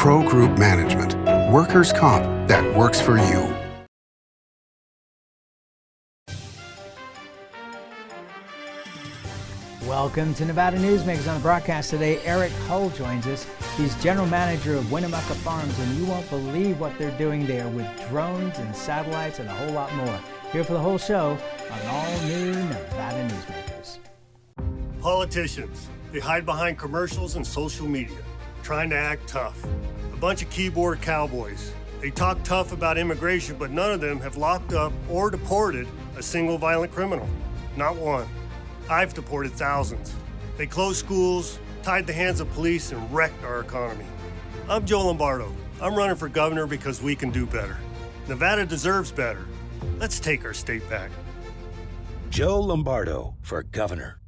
Pro Group Management, workers' comp that works for you. Welcome to Nevada Newsmakers. On the broadcast today, Eric Hull joins us. He's general manager of Winnemucca Farms, and you won't believe what they're doing there with drones and satellites and a whole lot more. Here for the whole show on all new Nevada Newsmakers. Politicians, they hide behind commercials and social media, trying to act tough. A bunch of keyboard cowboys. They talk tough about immigration, but none of them have locked up or deported a single violent criminal. Not one. I've deported thousands. They closed schools, tied the hands of police, and wrecked our economy. I'm Joe Lombardo. I'm running for governor because we can do better. Nevada deserves better. Let's take our state back. Joe Lombardo for governor.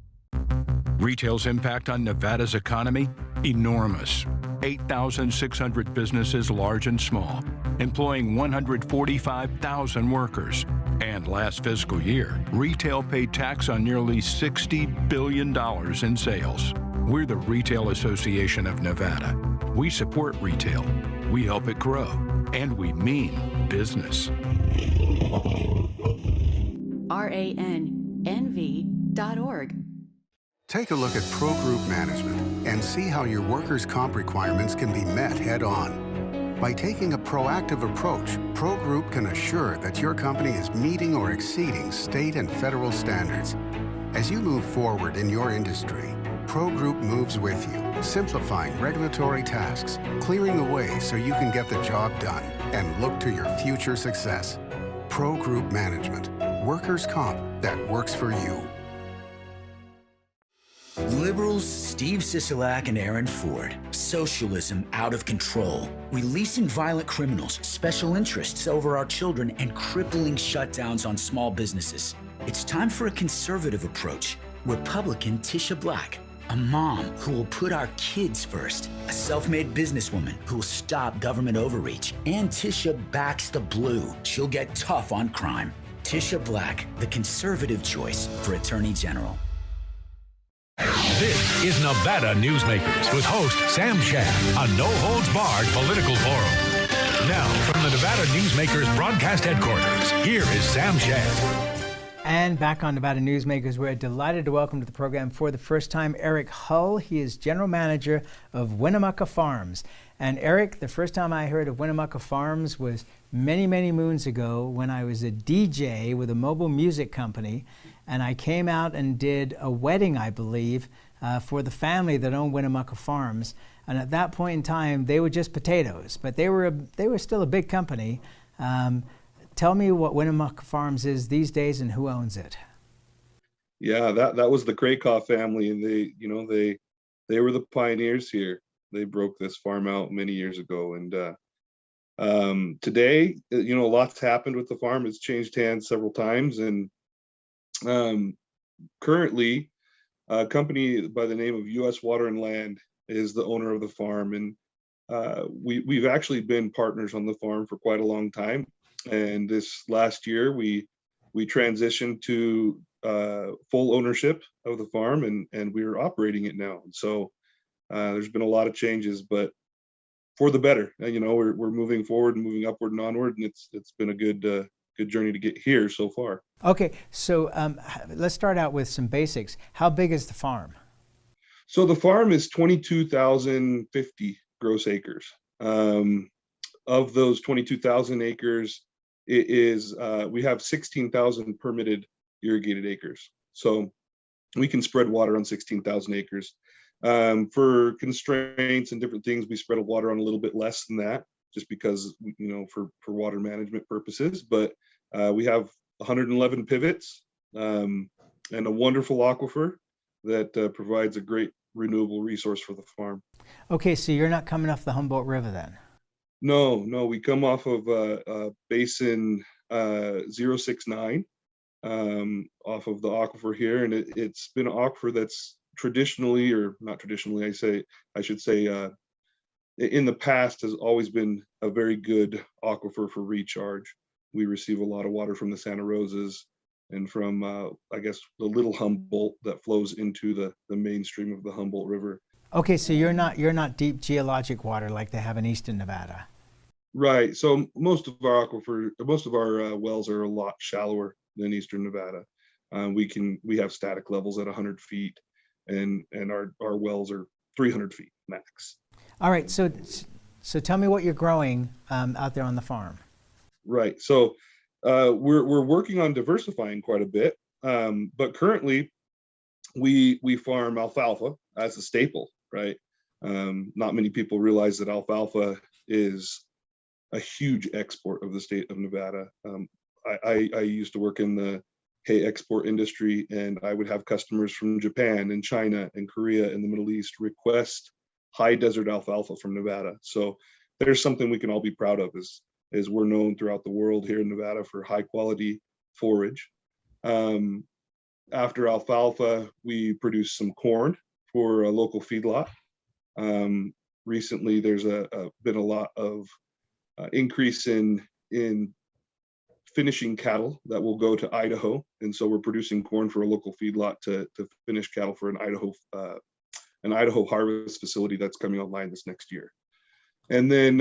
Retail's impact on Nevada's economy? Enormous. 8,600 businesses, large and small, employing 145,000 workers. And last fiscal year, retail paid tax on nearly $60 billion in sales. We're the Retail Association of Nevada. We support retail, we help it grow, and we mean business. RANNV.org. Take a look at Pro Group Management and see how your workers' comp requirements can be met head-on. By taking a proactive approach, Pro Group can assure that your company is meeting or exceeding state and federal standards. As you move forward in your industry, Pro Group moves with you, simplifying regulatory tasks, clearing the way so you can get the job done and look to your future success. Pro Group Management, workers' comp that works for you. Liberals Steve Sisolak and Aaron Ford. Socialism out of control. Releasing violent criminals, special interests over our children, and crippling shutdowns on small businesses. It's time for a conservative approach. Republican Tisha Black. A mom who will put our kids first. A self-made businesswoman who will stop government overreach. And Tisha backs the blue. She'll get tough on crime. Tisha Black, the conservative choice for Attorney General. This is Nevada Newsmakers with host Sam Shad, a no-holds-barred political forum. Now, from the Nevada Newsmakers broadcast headquarters, here is Sam Shad. And back on Nevada Newsmakers, we're delighted to welcome to the program for the first time Eric Hull. He is general manager of Winnemucca Farms. And Eric, the first time I heard of Winnemucca Farms was many, many moons ago when I was a DJ with a mobile music company. And I came out and did a wedding, I believe, for the family that owned Winnemucca Farms. And at that point in time, they were just potatoes, but they were still a big company. Tell me what Winnemucca Farms is these days and who owns it. Yeah, that was the Krakow family, and they were the pioneers here. They broke this farm out many years ago, and today, lots happened with the farm. It's changed hands several times, and currently, a company by the name of U.S. Water and Land is the owner of the farm, and we've actually been partners on the farm for quite a long time. And this last year, we transitioned to full ownership of the farm, and we're operating it now. And so there's been a lot of changes, but for the better. We're moving forward and moving upward and onward, and it's been a good journey to get here so far. Okay, so let's start out with some basics. How big is the farm? So the farm is 22,050 gross acres. Of those 22,000 acres, we have 16,000 permitted irrigated acres. So we can spread water on 16,000 acres. For constraints and different things, we spread water on a little bit less than that, just because, for water management purposes. But we have 111 pivots and a wonderful aquifer that provides a great renewable resource for the farm. Okay, so you're not coming off the Humboldt River then? No, we come off of basin 069 off of the aquifer here, and it's been an aquifer that's traditionally, or not traditionally, I should say, in the past has always been a very good aquifer for recharge. We receive a lot of water from the Santa Rosas and from, the Little Humboldt that flows into the mainstream of the Humboldt River. Okay, so you're not deep geologic water like they have in eastern Nevada. Right. So most of our wells are a lot shallower than Eastern Nevada. We have static levels at 100 feet, and our wells are 300 feet max. All right, so tell me what you're growing out there on the farm. Right. So we're working on diversifying quite a bit, but currently we farm alfalfa as a staple. Right. Not many people realize that alfalfa is a huge export of the state of Nevada. I used to work in the hay export industry, and I would have customers from Japan and China and Korea and the Middle East request high desert alfalfa from Nevada. So there's something we can all be proud of, is we're known throughout the world here in Nevada for high quality forage. Um, After alfalfa, we produce some corn for a local feedlot. Recently, there's been a lot of increase in finishing cattle that will go to Idaho, and so we're producing corn for a local feedlot to finish cattle for an Idaho harvest facility that's coming online this next year. And then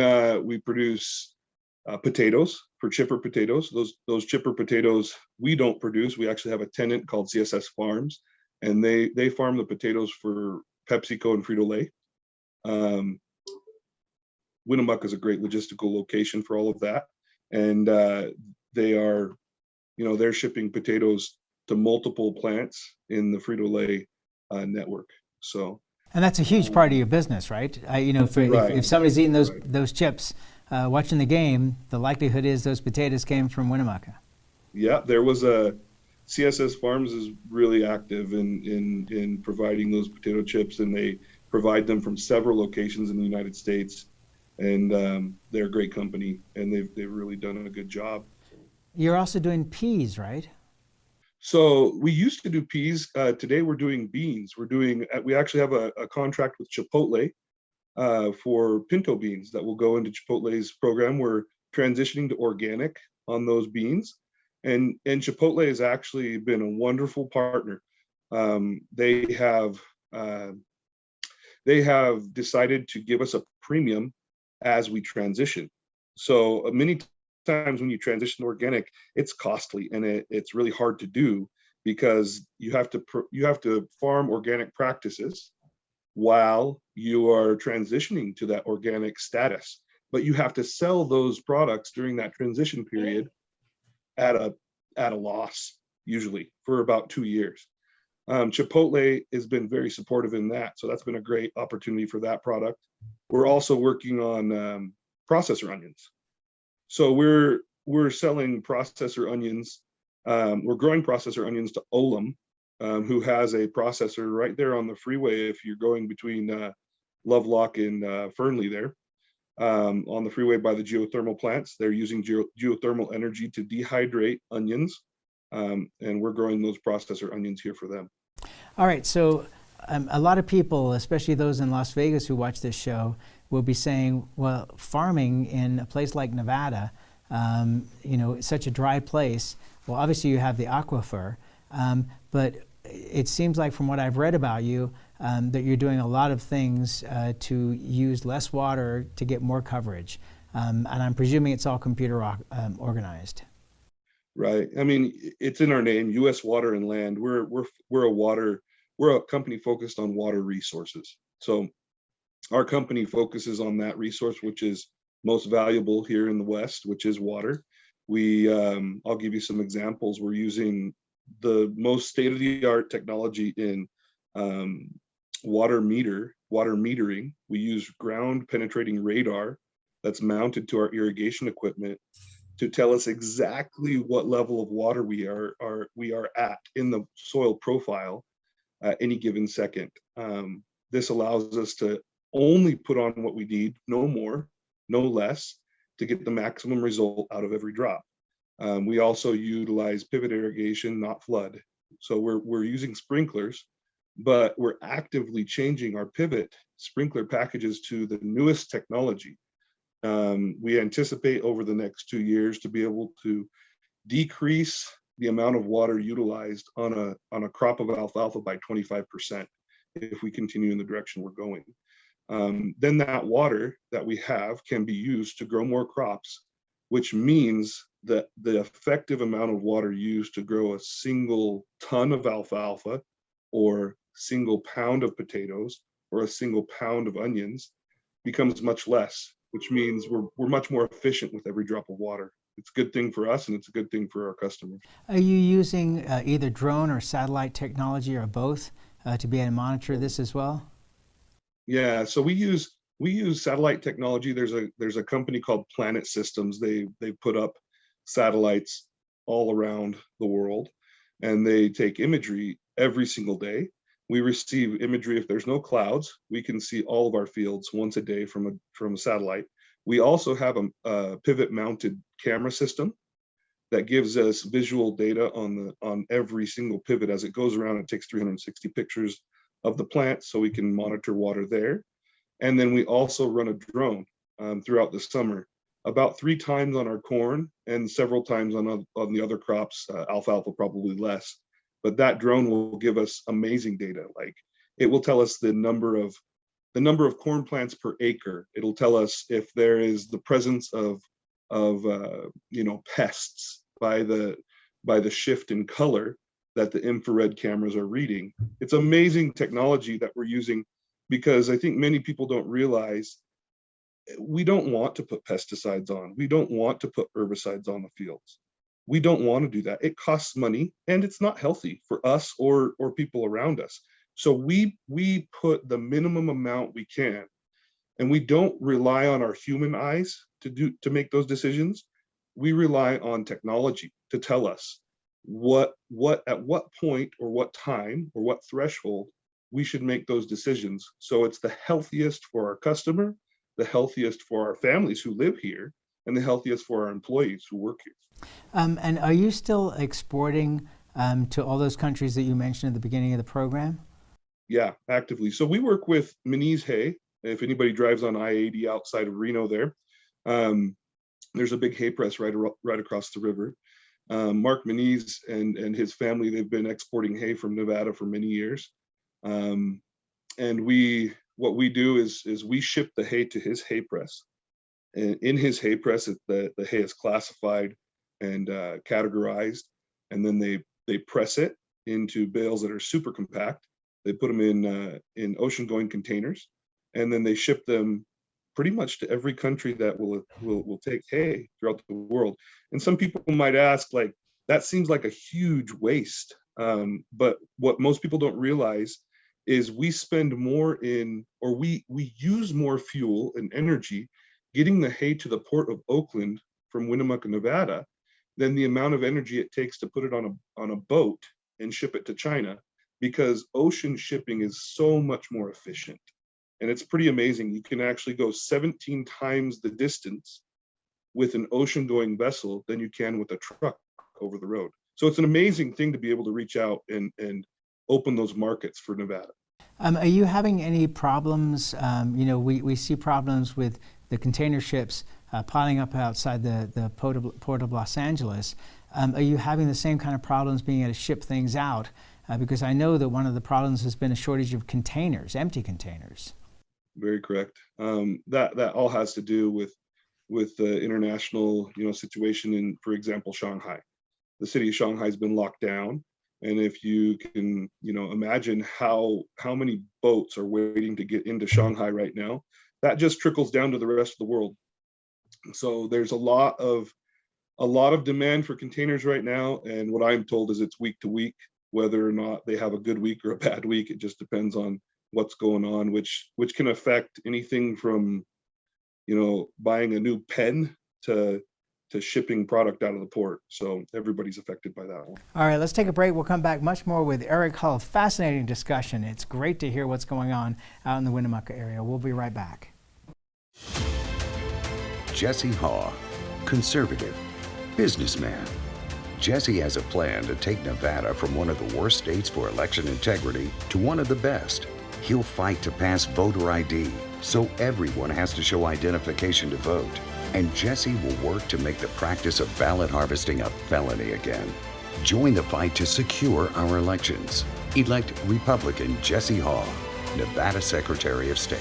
we produce potatoes for chipper potatoes. Those chipper potatoes we don't produce. We actually have a tenant called CSS Farms, and they farm the potatoes for PepsiCo and Frito-Lay. Winnemucca is a great logistical location for all of that, and they're shipping potatoes to multiple plants in the Frito-Lay network. So, And that's a huge part of your business, right? Right. If somebody's eating those chips, watching the game, the likelihood is those potatoes came from Winnemucca. yeah, there was CSS Farms is really active in providing those potato chips, and they provide them from several locations in the United States. And they're a great company, and they've really done a good job. You're also doing peas, right? So we used to do peas. Today we're doing beans. We actually have a contract with Chipotle for pinto beans that will go into Chipotle's program. We're transitioning to organic on those beans, and Chipotle has actually been a wonderful partner. They have decided to give us a premium as we transition. So many times when you transition to organic, it's costly, and it's really hard to do because you have to farm organic practices while you are transitioning to that organic status. But you have to sell those products during that transition period at a loss, usually for about 2 years. Chipotle has been very supportive in that, so that's been a great opportunity for that product. We're also working on processor onions. So we're selling processor onions. We're growing processor onions to Olam, who has a processor right there on the freeway. If you're going between Lovelock and Fernley there, on the freeway by the geothermal plants, they're using geothermal energy to dehydrate onions, and we're growing those processor onions here for them. All right, so a lot of people, especially those in Las Vegas who watch this show, will be saying, well, farming in a place like Nevada, it's such a dry place. Well, obviously you have the aquifer, but it seems like from what I've read about you, that you're doing a lot of things to use less water to get more coverage. And I'm presuming it's all computer organized. Right. I mean, it's in our name, U.S. Water and Land. We're a company focused on water resources. So our company focuses on that resource, which is most valuable here in the West, which is water. I'll give you some examples. We're using the most state-of-the-art technology in water metering. We use ground penetrating radar that's mounted to our irrigation equipment to tell us exactly what level of water we are at in the soil profile at any given second. This allows us to only put on what we need, no more, no less, to get the maximum result out of every drop. We also utilize pivot irrigation, not flood. So we're using sprinklers, but we're actively changing our pivot sprinkler packages to the newest technology. We anticipate over the next 2 years to be able to decrease the amount of water utilized on a crop of alfalfa by 25%. if we continue in the direction we're going. Then that water that we have can be used to grow more crops, which means that the effective amount of water used to grow a single ton of alfalfa or single pound of potatoes or a single pound of onions becomes much less, which means we're much more efficient with every drop of water. It's a good thing for us, and it's a good thing for our customers. Are you using either drone or satellite technology or both to be able to monitor this as well? Yeah, so we use satellite technology. There's a company called Planet Systems. They put up satellites all around the world, and they take imagery every single day. We receive imagery if there's no clouds. We can see all of our fields once a day from a satellite. We also have a pivot-mounted camera system that gives us visual data on every single pivot as it goes around. It takes 360 pictures of the plant so we can monitor water there. And then we also run a drone throughout the summer, about 3 times on our corn and several times on the other crops, alfalfa probably less. But that drone will give us amazing data. Like, it will tell us the number of corn plants per acre. It'll tell us if there is the presence of pests by the shift in color that the infrared cameras are reading. It's amazing technology that we're using, because I think many people don't realize we don't want to put pesticides on. We don't want to put herbicides on the fields. We don't want to do that. It costs money, and it's not healthy for us or people around us. So we put the minimum amount we can, and we don't rely on our human eyes to make those decisions. We rely on technology to tell us what at what point or what time or what threshold we should make those decisions. So it's the healthiest for our customer, the healthiest for our families who live here, and the healthiest for our employees who work here. And are you still exporting to all those countries that you mentioned at the beginning of the program? Yeah, actively. So we work with Manise Hay. If anybody drives on I-80 outside of Reno there, there's a big hay press right across the river. Mark Manise and his family, they've been exporting hay from Nevada for many years. And what we do is we ship the hay to his hay press. And in his hay press, the hay is classified and categorized, and then they press it into bales that are super compact. They put them in ocean-going containers, and then they ship them pretty much to every country that will take hay throughout the world. And some people might ask, like, that seems like a huge waste. But what most people don't realize is we spend more we use more fuel and energy getting the hay to the port of Oakland from Winnemucca, Nevada, than the amount of energy it takes to put it on a boat and ship it to China, because ocean shipping is so much more efficient. And it's pretty amazing. You can actually go 17 times the distance with an ocean-going vessel than you can with a truck over the road. So it's an amazing thing to be able to reach out and open those markets for Nevada. Are you having any problems? We see problems with the container ships piling up outside the port of Los Angeles. Are you having the same kind of problems being able to ship things out? Because I know that one of the problems has been a shortage of containers, empty containers. Very correct. That all has to do with the international situation in, for example, Shanghai. The city of Shanghai has been locked down, and if you can imagine how many boats are waiting to get into Shanghai right now, that just trickles down to the rest of the world. So there's a lot of demand for containers right now, and what I'm told is it's week to week. Whether or not they have a good week or a bad week, it just depends on what's going on, which can affect anything from buying a new pen to shipping product out of the port. So everybody's affected by that one. All right, let's take a break. We'll come back much more with Eric Hull. Fascinating discussion. It's great to hear what's going on out in the Winnemucca area. We'll be right back. Jesse Haw, conservative, businessman. Jesse has a plan to take Nevada from one of the worst states for election integrity to one of the best. He'll fight to pass voter ID, so everyone has to show identification to vote. And Jesse will work to make the practice of ballot harvesting a felony again. Join the fight to secure our elections. Elect Republican Jesse Haw. Nevada Secretary of State.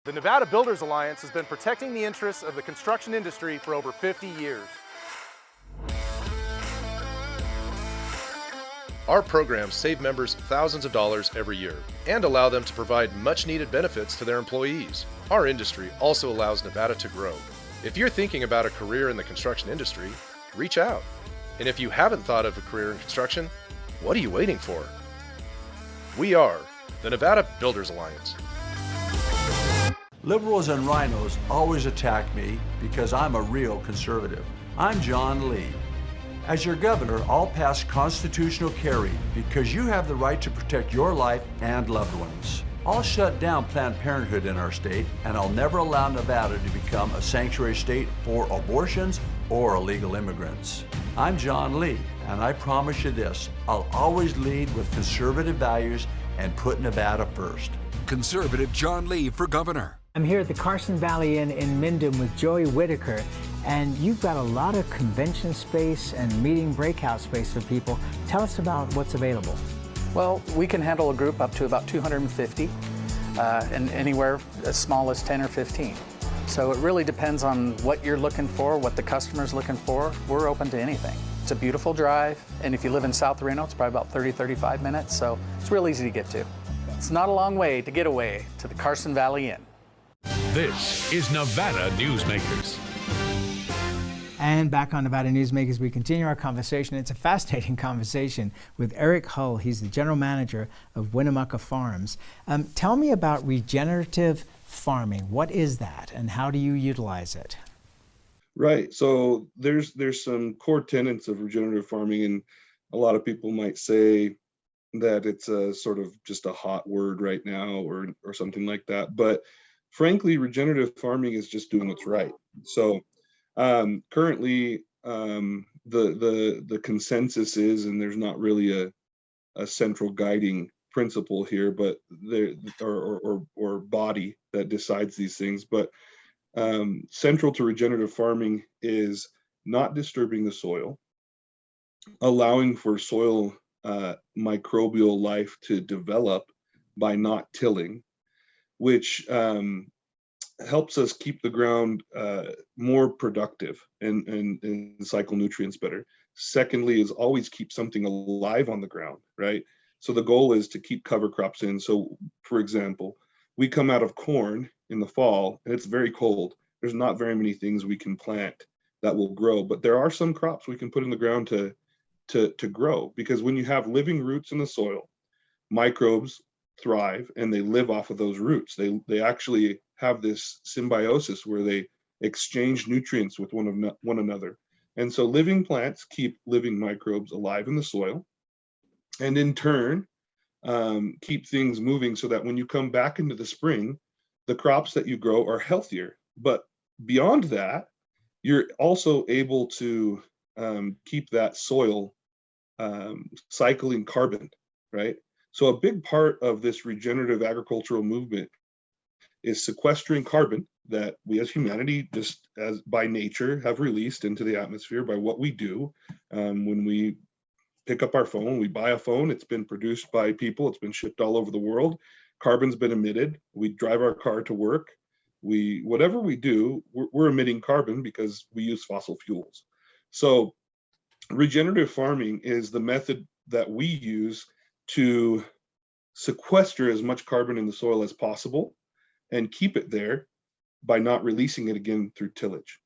The Nevada Builders Alliance has been protecting the interests of the construction industry for over 50 years. Our programs save members thousands of dollars every year and allow them to provide much-needed benefits to their employees. Our industry also allows Nevada to grow. If you're thinking about a career in the construction industry, reach out. And if you haven't thought of a career in construction, what are you waiting for? We are the Nevada Builders Alliance. Liberals and rhinos always attack me because I'm a real conservative. I'm John Lee. As your governor, I'll pass constitutional carry because you have the right to protect your life and loved ones. I'll shut down Planned Parenthood in our state, and I'll never allow Nevada to become a sanctuary state for abortions or illegal immigrants. I'm John Lee, and I promise you this, I'll always lead with conservative values and put Nevada first. Conservative John Lee for governor. I'm here at the Carson Valley Inn in Minden with Joey Whitaker, and you've got a lot of convention space and meeting breakout space for people. Tell us about what's available. Well, we can handle a group up to about 250, and anywhere as small as 10 or 15. So it really depends on what you're looking for, what the customer's looking for. We're open to anything. It's a beautiful drive, and if you live in South Reno, it's probably about 30-35 minutes, so it's real easy to get to. It's not a long way to get away to the Carson Valley Inn. This is Nevada Newsmakers. And back on Nevada Newsmakers, we continue our conversation. It's a fascinating conversation with Eric Hull. He's the general manager of Winnemucca Farms. Tell me about regenerative farming. What is that, and how do you utilize it? Right. So there's some core tenets of regenerative farming, and a lot of people might say that it's a sort of just a hot word right now or something like that. But frankly, regenerative farming is just doing what's right. So currently, the consensus is, and there's not really a central guiding principle here, but there or body that decides these things. But central to regenerative farming is not disturbing the soil, allowing for soil microbial life to develop by not tilling, which helps us keep the ground more productive and cycle nutrients better. Secondly is always keep something alive on the ground, right? So the goal is to keep cover crops in. So for example, we come out of corn in the fall and it's very cold. There's not very many things we can plant that will grow, but there are some crops we can put in the ground to grow, because when you have living roots in the soil, microbes thrive and they live off of those roots. They actually have this symbiosis where they exchange nutrients with one another. And so living plants keep living microbes alive in the soil, and in turn keep things moving so that when you come back into the spring, the crops that you grow are healthier. But beyond that, you're also able to keep that soil cycling carbon, right? So a big part of this regenerative agricultural movement is sequestering carbon that we as humanity, just as by nature, have released into the atmosphere by what we do. When we pick up our phone, we buy a phone, it's been produced by people, it's been shipped all over the world, carbon's been emitted. We drive our car to work, whatever we do, we're emitting carbon because we use fossil fuels. So regenerative farming is the method that we use to sequester as much carbon in the soil as possible and keep it there by not releasing it again through tillage.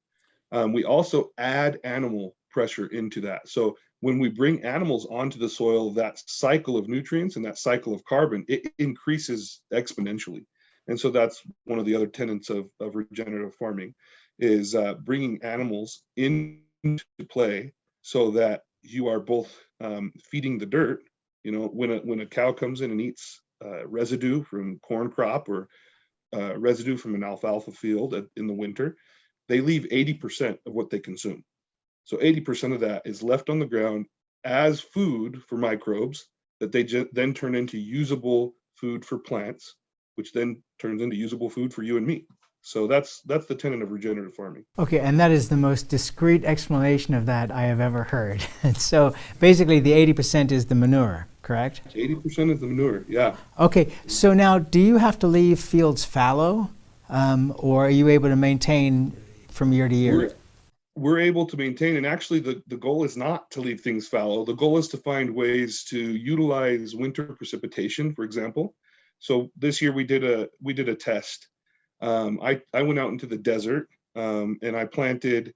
We also add animal pressure into that. So when we bring animals onto the soil, that cycle of nutrients and that cycle of carbon, it increases exponentially. And so that's one of the other tenets of regenerative farming, is bringing animals into play so that you are both feeding the dirt. You know, when a cow comes in and eats residue from corn crop or residue from an alfalfa field in the winter, they leave 80% of what they consume. So 80% of that is left on the ground as food for microbes that they then turn into usable food for plants, which then turns into usable food for you and me. So that's the tenet of regenerative farming. Okay, and that is the most discreet explanation of that I have ever heard. So basically the 80% is the manure, correct? 80% of the manure, yeah. Okay, so now do you have to leave fields fallow, or are you able to maintain from year to year? We're able to maintain, and actually the goal is not to leave things fallow. The goal is to find ways to utilize winter precipitation, for example. So this year we did a test. I went out into the desert and I planted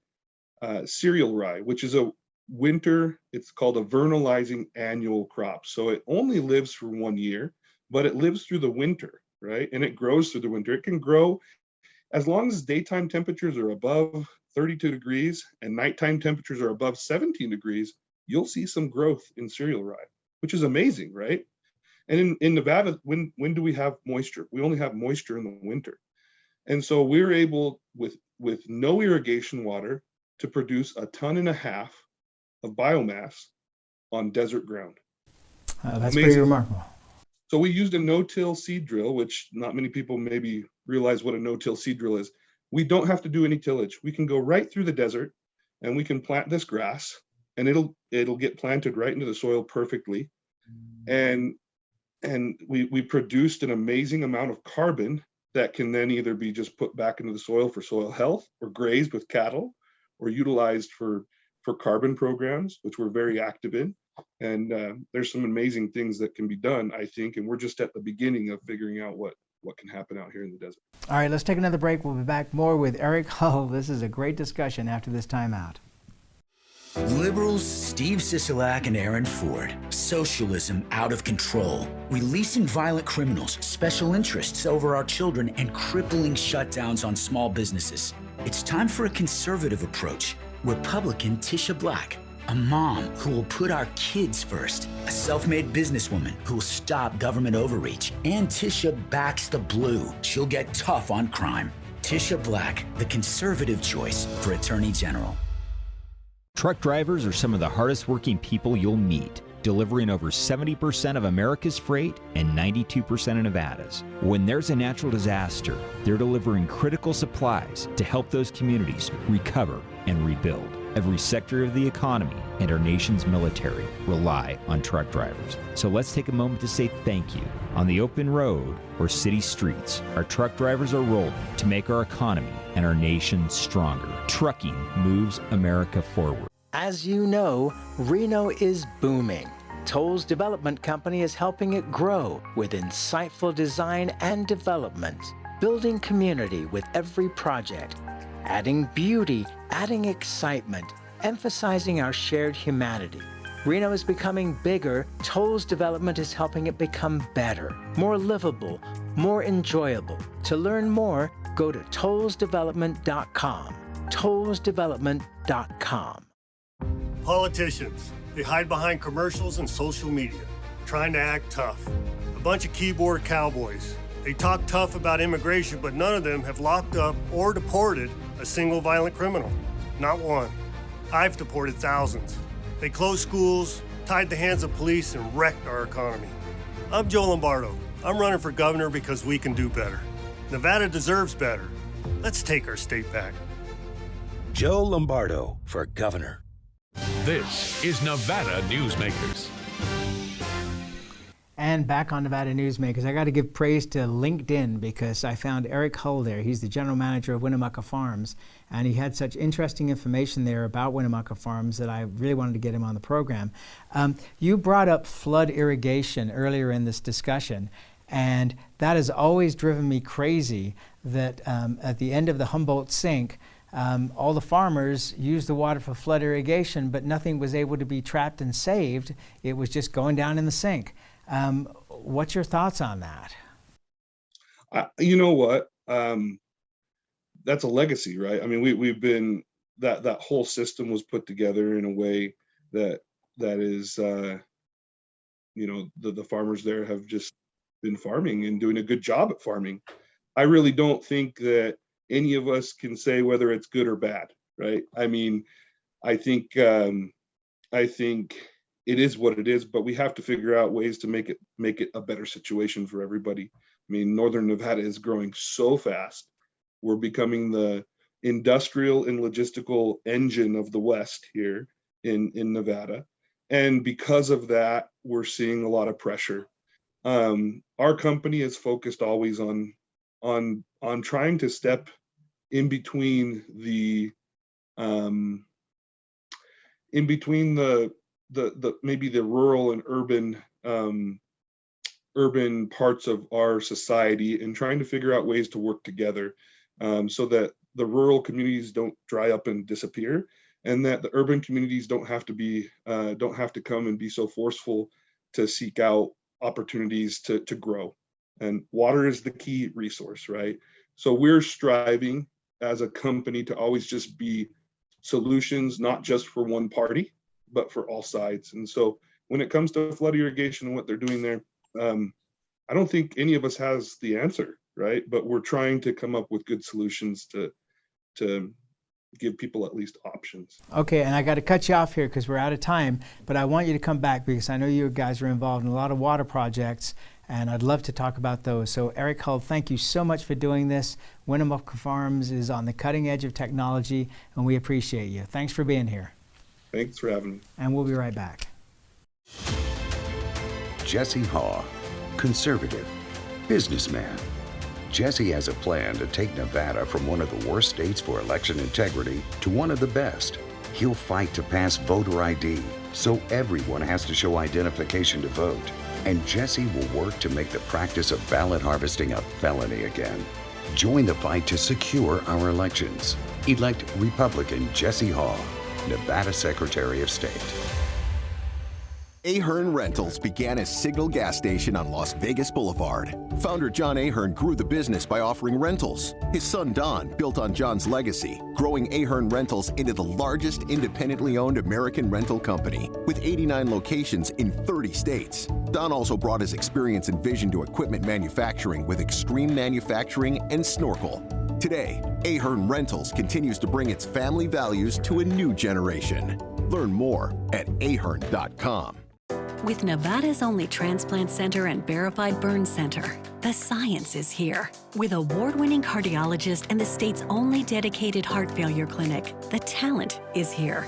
cereal rye, which is a winter, it's called a vernalizing annual crop. So it only lives for 1 year, but it lives through the winter, right? And it grows through the winter. It can grow as long as daytime temperatures are above 32 degrees and nighttime temperatures are above 17 degrees, you'll see some growth in cereal rye, which is amazing, right? And in Nevada, when do we have moisture? We only have moisture in the winter. And so we're able, with no irrigation water, to produce 1.5 tons of biomass on desert ground. That's amazing. pretty remarkable. So we used a no-till seed drill, which not many people maybe realize what a no-till seed drill is. We don't have to do any tillage. We can go right through the desert and we can plant this grass and it'll get planted right into the soil perfectly. And we produced an amazing amount of carbon that can then either be just put back into the soil for soil health or grazed with cattle or utilized for carbon programs, which we're very active in. And there's some amazing things that can be done, I think, and we're just at the beginning of figuring out what can happen out here in the desert. All right, let's take another break. We'll be back more with Eric Hull. This is a great discussion after this timeout. Liberals Steve Sisolak and Aaron Ford. Socialism out of control. Releasing violent criminals, special interests over our children, and crippling shutdowns on small businesses. It's time for a conservative approach. Republican Tisha Black. A mom who will put our kids first. A self-made businesswoman who will stop government overreach. And Tisha backs the blue. She'll get tough on crime. Tisha Black, the conservative choice for Attorney General. Truck drivers are some of the hardest working people you'll meet, delivering over 70% of America's freight and 92% of Nevada's. When there's a natural disaster, they're delivering critical supplies to help those communities recover and rebuild. Every sector of the economy and our nation's military rely on truck drivers. So let's take a moment to say thank you. On the open road or city streets, our truck drivers are rolling to make our economy and our nation stronger. Trucking moves America forward. As you know, Reno is booming. Toll's development company is helping it grow with insightful design and development, building community with every project, adding beauty, adding excitement, emphasizing our shared humanity. Reno is becoming bigger. Toll's development is helping it become better, more livable, more enjoyable. To learn more, go to tollsdevelopment.com. tollsdevelopment.com. Politicians, they hide behind commercials and social media, trying to act tough. A bunch of keyboard cowboys. They talk tough about immigration, but none of them have locked up or deported a single violent criminal. Not one. I've deported thousands. They closed schools, tied the hands of police, and wrecked our economy. I'm Joe Lombardo. I'm running for governor because we can do better. Nevada deserves better. Let's take our state back. Joe Lombardo for governor. This is Nevada Newsmakers. And back on Nevada Newsmakers, I got to give praise to LinkedIn because I found Eric Hull there. He's the general manager of Winnemucca Farms, and he had such interesting information there about Winnemucca Farms that I really wanted to get him on the program. You brought up flood irrigation earlier in this discussion, and that has always driven me crazy that at the end of the Humboldt Sink, all the farmers used the water for flood irrigation, but nothing was able to be trapped and saved. It was just going down in the sink. What's your thoughts on that? You know what? That's a legacy, right? I mean, we've been that whole system was put together in a way that is, the farmers there have just been farming and doing a good job at farming. I really don't think that any of us can say whether it's good or bad, right? I mean, I think it is what it is, but we have to figure out ways to make it a better situation for everybody. I mean, Northern Nevada is growing so fast. We're becoming the industrial and logistical engine of the West here in Nevada. And because of that, we're seeing a lot of pressure. Our company is focused always on trying to step in between the maybe the rural and urban parts of our society, and trying to figure out ways to work together, so that the rural communities don't dry up and disappear, and that the urban communities don't have to come and be so forceful to seek out opportunities to grow. And water is the key resource, right? So we're striving as a company to always just be solutions, not just for one party, but for all sides. And so when it comes to flood irrigation and what they're doing there, I don't think any of us has the answer, right? But we're trying to come up with good solutions to give people at least options. Okay, and I got to cut you off here because we're out of time, but I want you to come back because I know you guys are involved in a lot of water projects, and I'd love to talk about those. So Eric Hull, thank you so much for doing this. Winnemucca Farms is on the cutting edge of technology, and we appreciate you. Thanks for being here. Thanks for having me. And we'll be right back. Jesse Haw, conservative, businessman. Jesse has a plan to take Nevada from one of the worst states for election integrity to one of the best. He'll fight to pass voter ID, so everyone has to show identification to vote. And Jesse will work to make the practice of ballot harvesting a felony again. Join the fight to secure our elections. Elect Republican Jesse Haw, Nevada Secretary of State. Ahern Rentals began as Signal Gas Station on Las Vegas Boulevard. Founder John Ahern grew the business by offering rentals. His son Don built on John's legacy, growing Ahern Rentals into the largest independently owned American rental company, with 89 locations in 30 states. Don also brought his experience and vision to equipment manufacturing with Extreme Manufacturing and Snorkel. Today, Ahern Rentals continues to bring its family values to a new generation. Learn more at ahern.com. With Nevada's only transplant center and verified burn center, the science is here. With award-winning cardiologist and the state's only dedicated heart failure clinic, the talent is here.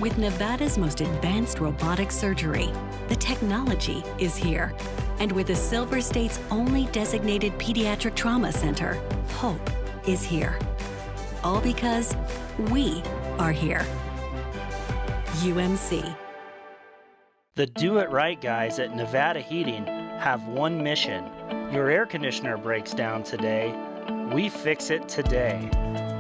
With Nevada's most advanced robotic surgery, the technology is here. And with the Silver State's only designated pediatric trauma center, hope is here. All because we are here. UMC. The Do It Right guys at Nevada Heating have one mission. Your air conditioner breaks down today. We fix it today.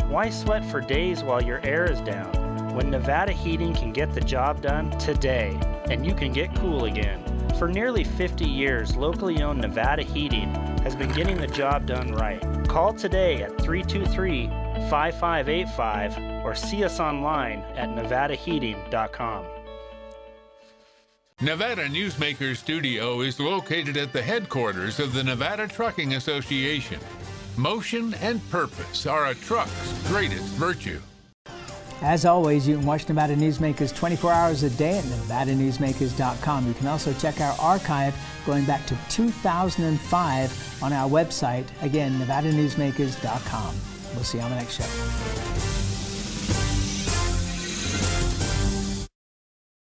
Why sweat for days while your air is down when Nevada Heating can get the job done today and you can get cool again? For nearly 50 years, locally owned Nevada Heating has been getting the job done right. Call today at 323-5585 or see us online at nevadaheating.com. Nevada Newsmakers Studio is located at the headquarters of the Nevada Trucking Association. Motion and purpose are a truck's greatest virtue. As always, you can watch Nevada Newsmakers 24 hours a day at nevadanewsmakers.com. You can also check our archive going back to 2005 on our website. Again, nevadanewsmakers.com. We'll see you on the next show.